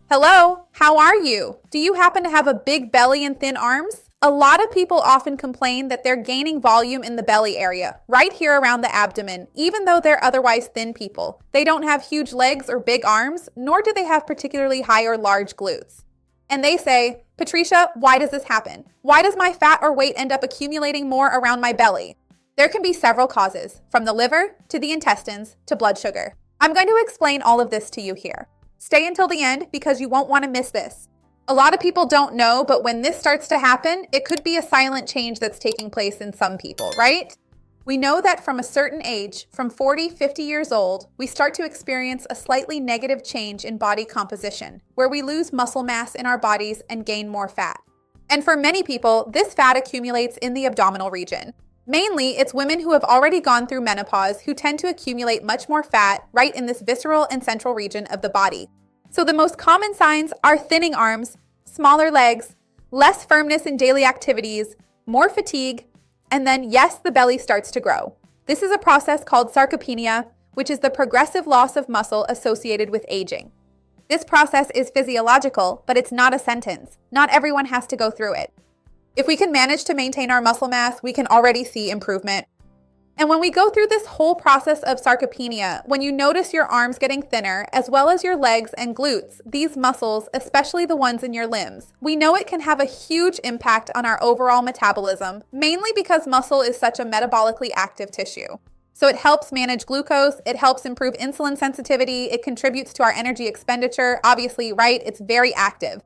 Hello, how are you? Do you happen to have a big belly and thin arms? A lot of people often complain that they're gaining volume in the belly area, right here around the abdomen, even though they're otherwise thin people. They don't have huge legs or big arms, nor do they have particularly high or large glutes. And they say, Patricia, why does this happen? Why does my fat or weight end up accumulating more around my belly? There can be several causes, from the liver to the intestines to blood sugar. I'm going to explain all of this to you here. Stay until the end because you won't want to miss this. A lot of people don't know, but when this starts to happen, it could be a silent change that's taking place in some people, right? We know that from a certain age, from 40, 50 years old, we start to experience a slightly negative change in body composition, where we lose muscle mass in our bodies and gain more fat. And for many people, this fat accumulates in the abdominal region. Mainly, it's women who have already gone through menopause who tend to accumulate much more fat right in this visceral and central region of the body. So the most common signs are thinning arms, smaller legs, less firmness in daily activities, more fatigue, and then yes, the belly starts to grow. This is a process called sarcopenia, which is the progressive loss of muscle associated with aging. This process is physiological, but it's not a sentence. Not everyone has to go through it. If we can manage to maintain our muscle mass, we can already see improvement. And when we go through this whole process of sarcopenia, when you notice your arms getting thinner, as well as your legs and glutes, these muscles, especially the ones in your limbs, we know it can have a huge impact on our overall metabolism, mainly because muscle is such a metabolically active tissue. So it helps manage glucose, it helps improve insulin sensitivity, it contributes to our energy expenditure, obviously, right? It's very active.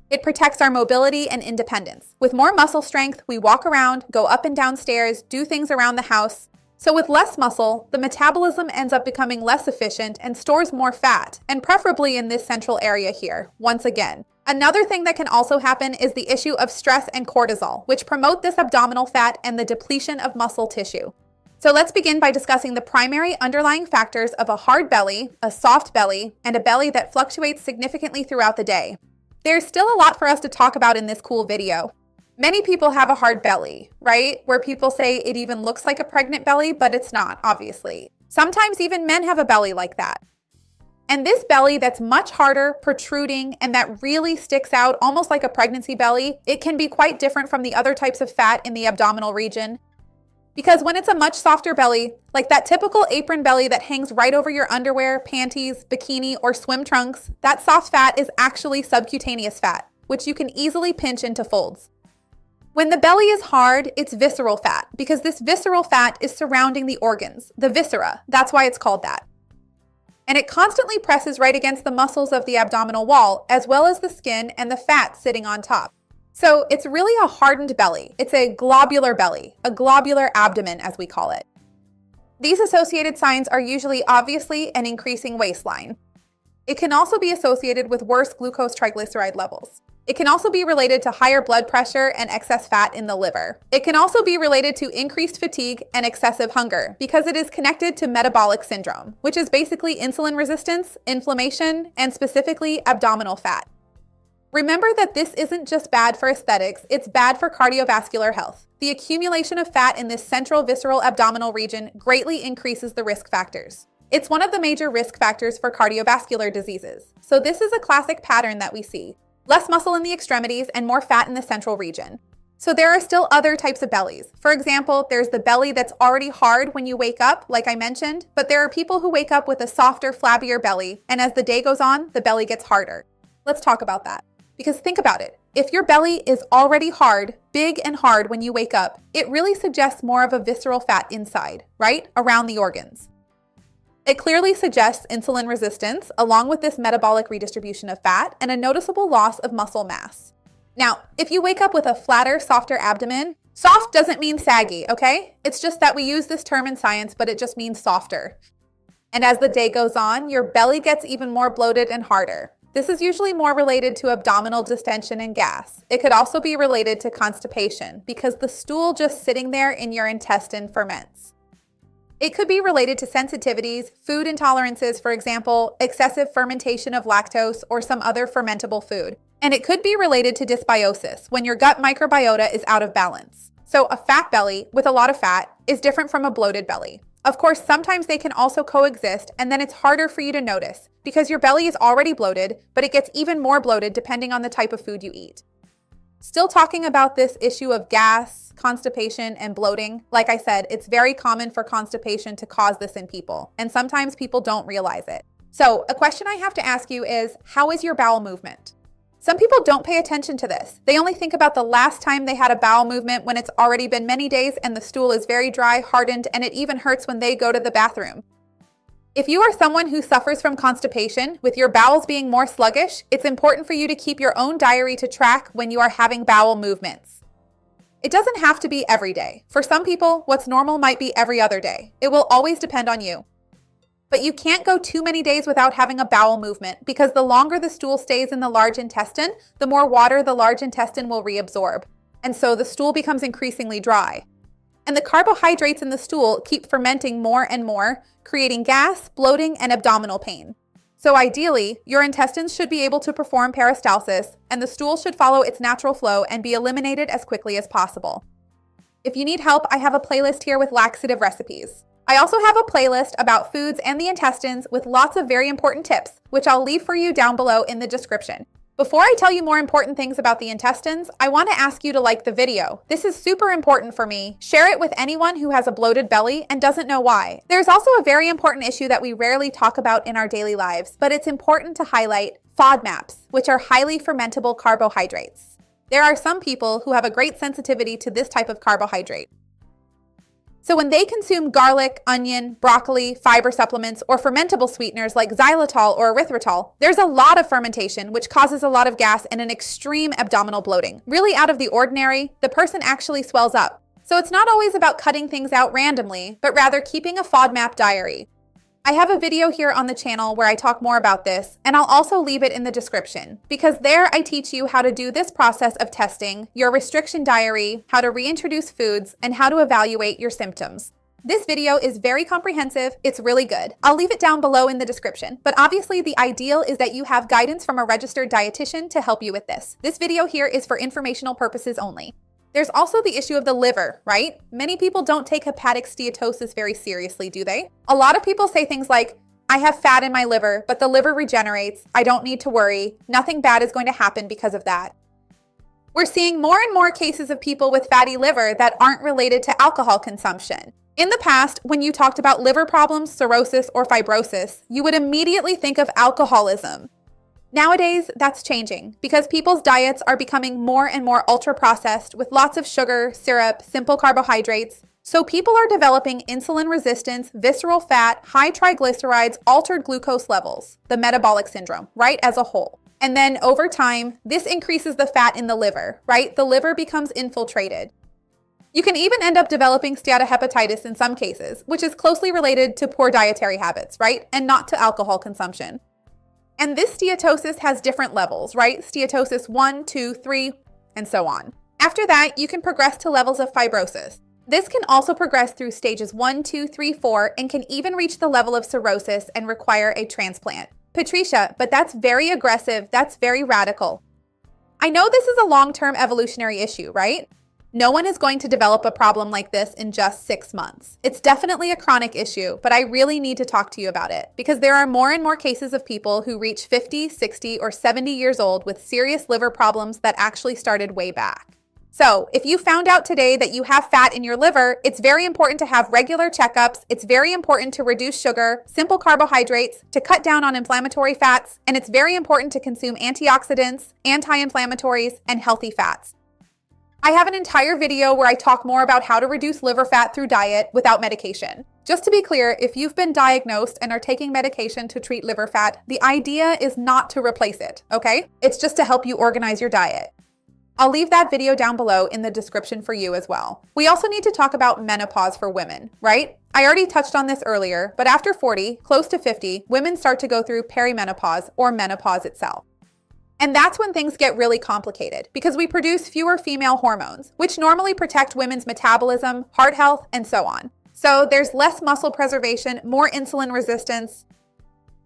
It protects our mobility and independence. With more muscle strength, we walk around, go up and down stairs, do things around the house. So with less muscle, the metabolism ends up becoming less efficient and stores more fat, and preferably in this central area here, once again. Another thing that can also happen is the issue of stress and cortisol, which promote this abdominal fat and the depletion of muscle tissue. So let's begin by discussing the primary underlying factors of a hard belly, a soft belly, and a belly that fluctuates significantly throughout the day. There's still a lot for us to talk about in this cool video. Many people have a hard belly, right? Where people say it even looks like a pregnant belly, but it's not, obviously. Sometimes even men have a belly like that. And this belly that's much harder, protruding, and that really sticks out almost like a pregnancy belly, it can be quite different from the other types of fat in the abdominal region. Because when it's a much softer belly, like that typical apron belly that hangs right over your underwear, panties, bikini, or swim trunks, that soft fat is actually subcutaneous fat, which you can easily pinch into folds. When the belly is hard, it's visceral fat, because this visceral fat is surrounding the organs, the viscera. That's why it's called that. And it constantly presses right against the muscles of the abdominal wall, as well as the skin and the fat sitting on top. So it's really a hardened belly. It's a globular belly, a globular abdomen as we call it. These associated signs are usually obviously an increasing waistline. It can also be associated with worse glucose triglyceride levels. It can also be related to higher blood pressure and excess fat in the liver. It can also be related to increased fatigue and excessive hunger because it is connected to metabolic syndrome, which is basically insulin resistance, inflammation, and specifically abdominal fat. Remember that this isn't just bad for aesthetics, it's bad for cardiovascular health. The accumulation of fat in this central visceral abdominal region greatly increases the risk factors. It's one of the major risk factors for cardiovascular diseases. So this is a classic pattern that we see. Less muscle in the extremities and more fat in the central region. So there are still other types of bellies. For example, there's the belly that's already hard when you wake up, like I mentioned, but there are people who wake up with a softer, flabbier belly, and as the day goes on, the belly gets harder. Let's talk about that. Because think about it, if your belly is already hard, big and hard when you wake up, it really suggests more of a visceral fat inside, right? Around the organs. It clearly suggests insulin resistance, along with this metabolic redistribution of fat and a noticeable loss of muscle mass. Now, if you wake up with a flatter, softer abdomen, soft doesn't mean saggy, okay? It's just that we use this term in science, but it just means softer. And as the day goes on, your belly gets even more bloated and harder. This is usually more related to abdominal distension and gas. It could also be related to constipation because the stool just sitting there in your intestine ferments. It could be related to sensitivities, food intolerances, for example, excessive fermentation of lactose or some other fermentable food. And it could be related to dysbiosis, when your gut microbiota is out of balance. So a fat belly with a lot of fat is different from a bloated belly. Of course, sometimes they can also coexist, and then it's harder for you to notice because your belly is already bloated, but it gets even more bloated depending on the type of food you eat. Still talking about this issue of gas, constipation, and bloating, like I said, it's very common for constipation to cause this in people, and sometimes people don't realize it. So a question I have to ask you is, how is your bowel movement? Some people don't pay attention to this. They only think about the last time they had a bowel movement when it's already been many days and the stool is very dry, hardened, and it even hurts when they go to the bathroom. If you are someone who suffers from constipation, with your bowels being more sluggish, it's important for you to keep your own diary to track when you are having bowel movements. It doesn't have to be every day. For some people, what's normal might be every other day. It will always depend on you. But you can't go too many days without having a bowel movement because the longer the stool stays in the large intestine, the more water the large intestine will reabsorb. And so the stool becomes increasingly dry. And the carbohydrates in the stool keep fermenting more and more, creating gas, bloating, and abdominal pain. So ideally, your intestines should be able to perform peristalsis, and the stool should follow its natural flow and be eliminated as quickly as possible. If you need help, I have a playlist here with laxative recipes. I also have a playlist about foods and the intestines with lots of very important tips, which I'll leave for you down below in the description. Before I tell you more important things about the intestines, I want to ask you to like the video. This is super important for me. Share it with anyone who has a bloated belly and doesn't know why. There's also a very important issue that we rarely talk about in our daily lives, but it's important to highlight: FODMAPs, which are highly fermentable carbohydrates. There are some people who have a great sensitivity to this type of carbohydrate. So when they consume garlic, onion, broccoli, fiber supplements, or fermentable sweeteners like xylitol or erythritol, there's a lot of fermentation, which causes a lot of gas and an extreme abdominal bloating. Really out of the ordinary, the person actually swells up. So it's not always about cutting things out randomly, but rather keeping a FODMAP diary. I have a video here on the channel where I talk more about this, and I'll also leave it in the description, because there I teach you how to do this process of testing, your restriction diary, how to reintroduce foods, and how to evaluate your symptoms. This video is very comprehensive. It's really good. I'll leave it down below in the description, but obviously the ideal is that you have guidance from a registered dietitian to help you with this. This video here is for informational purposes only. There's also the issue of the liver, right? Many people don't take hepatic steatosis very seriously, do they? A lot of people say things like, I have fat in my liver, but the liver regenerates. I don't need to worry. Nothing bad is going to happen because of that. We're seeing more and more cases of people with fatty liver that aren't related to alcohol consumption. In the past, when you talked about liver problems, cirrhosis, or fibrosis, you would immediately think of alcoholism. Nowadays, that's changing because people's diets are becoming more and more ultra-processed with lots of sugar, syrup, simple carbohydrates. So people are developing insulin resistance, visceral fat, high triglycerides, altered glucose levels, the metabolic syndrome, right, as a whole. And then over time, this increases the fat in the liver, right? The liver becomes infiltrated. You can even end up developing steatohepatitis in some cases, which is closely related to poor dietary habits, right? And not to alcohol consumption. And this steatosis has different levels, right? Steatosis 1, 2, 3, and so on. After that, you can progress to levels of fibrosis. This can also progress through stages 1, 2, 3, 4, and can even reach the level of cirrhosis and require a transplant. Patricia, but that's very aggressive. That's very radical. I know this is a long-term evolutionary issue, right? No one is going to develop a problem like this in just 6 months. It's definitely a chronic issue, but I really need to talk to you about it because there are more and more cases of people who reach 50, 60, or 70 years old with serious liver problems that actually started way back. So if you found out today that you have fat in your liver, it's very important to have regular checkups. It's very important to reduce sugar, simple carbohydrates, to cut down on inflammatory fats, and it's very important to consume antioxidants, anti-inflammatories, and healthy fats. I have an entire video where I talk more about how to reduce liver fat through diet without medication. Just to be clear, if you've been diagnosed and are taking medication to treat liver fat, the idea is not to replace it, okay? It's just to help you organize your diet. I'll leave that video down below in the description for you as well. We also need to talk about menopause for women, right? I already touched on this earlier, but after 40, close to 50, women start to go through perimenopause or menopause itself. And that's when things get really complicated because we produce fewer female hormones, which normally protect women's metabolism, heart health, and so on. So there's less muscle preservation, more insulin resistance.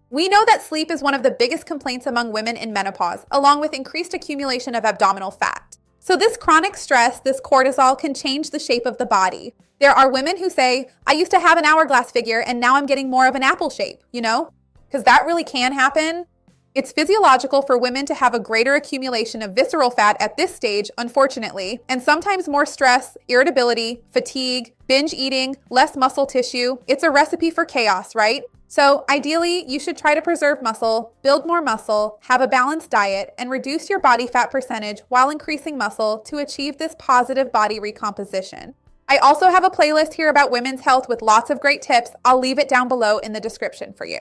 We know that sleep is one of the biggest complaints among women in menopause, along with increased accumulation of abdominal fat. So this chronic stress, this cortisol, can change the shape of the body. There are women who say, I used to have an hourglass figure and now I'm getting more of an apple shape, because that really can happen. It's physiological for women to have a greater accumulation of visceral fat at this stage, unfortunately, and sometimes more stress, irritability, fatigue, binge eating, less muscle tissue. It's a recipe for chaos, right? So ideally, you should try to preserve muscle, build more muscle, have a balanced diet, and reduce your body fat percentage while increasing muscle to achieve this positive body recomposition. I also have a playlist here about women's health with lots of great tips. I'll leave it down below in the description for you.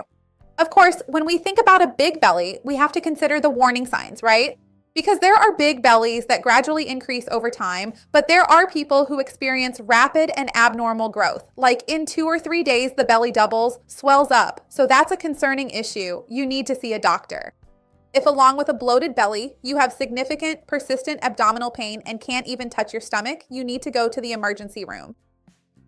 Of course, when we think about a big belly, we have to consider the warning signs, right? Because there are big bellies that gradually increase over time, but there are people who experience rapid and abnormal growth. Like in 2 or 3 days, the belly doubles, swells up. So that's a concerning issue. You need to see a doctor. If along with a bloated belly, you have significant, persistent abdominal pain and can't even touch your stomach, you need to go to the emergency room.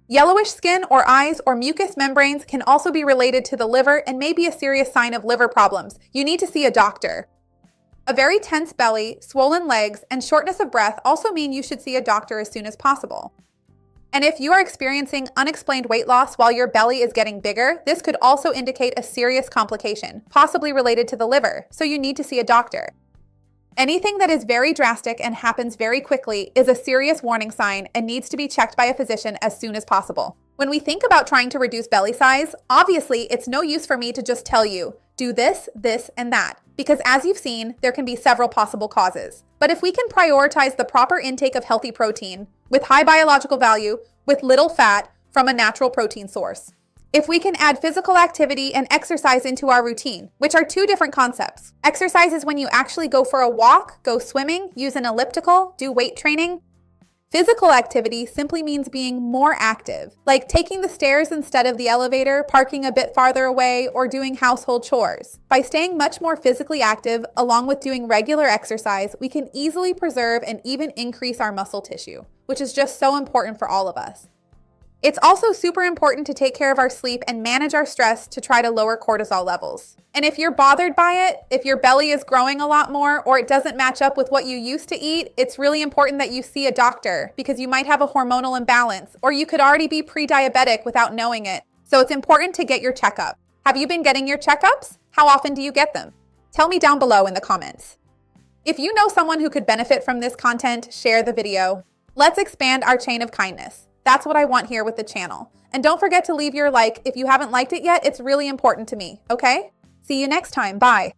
Yellowish skin or eyes or mucous membranes can also be related to the liver and may be a serious sign of liver problems. You need to see a doctor. A very tense belly, swollen legs, and shortness of breath also mean you should see a doctor as soon as possible. And if you are experiencing unexplained weight loss while your belly is getting bigger, this could also indicate a serious complication, possibly related to the liver, so you need to see a doctor. Anything that is very drastic and happens very quickly is a serious warning sign and needs to be checked by a physician as soon as possible. When we think about trying to reduce belly size, obviously it's no use for me to just tell you, do this, this, and that, because as you've seen, there can be several possible causes. But if we can prioritize the proper intake of healthy protein with high biological value, with little fat from a natural protein source, if we can add physical activity and exercise into our routine, which are 2 different concepts. Exercise is when you actually go for a walk, go swimming, use an elliptical, do weight training. Physical activity simply means being more active, like taking the stairs instead of the elevator, parking a bit farther away, or doing household chores. By staying much more physically active, along with doing regular exercise, we can easily preserve and even increase our muscle tissue, which is just so important for all of us. It's also super important to take care of our sleep and manage our stress to try to lower cortisol levels. And if you're bothered by it, if your belly is growing a lot more or it doesn't match up with what you used to eat, it's really important that you see a doctor because you might have a hormonal imbalance or you could already be pre-diabetic without knowing it. So it's important to get your checkup. Have you been getting your checkups? How often do you get them? Tell me down below in the comments. If you know someone who could benefit from this content, share the video. Let's expand our chain of kindness. That's what I want here with the channel. And don't forget to leave your like if you haven't liked it yet. It's really important to me, okay? See you next time. Bye.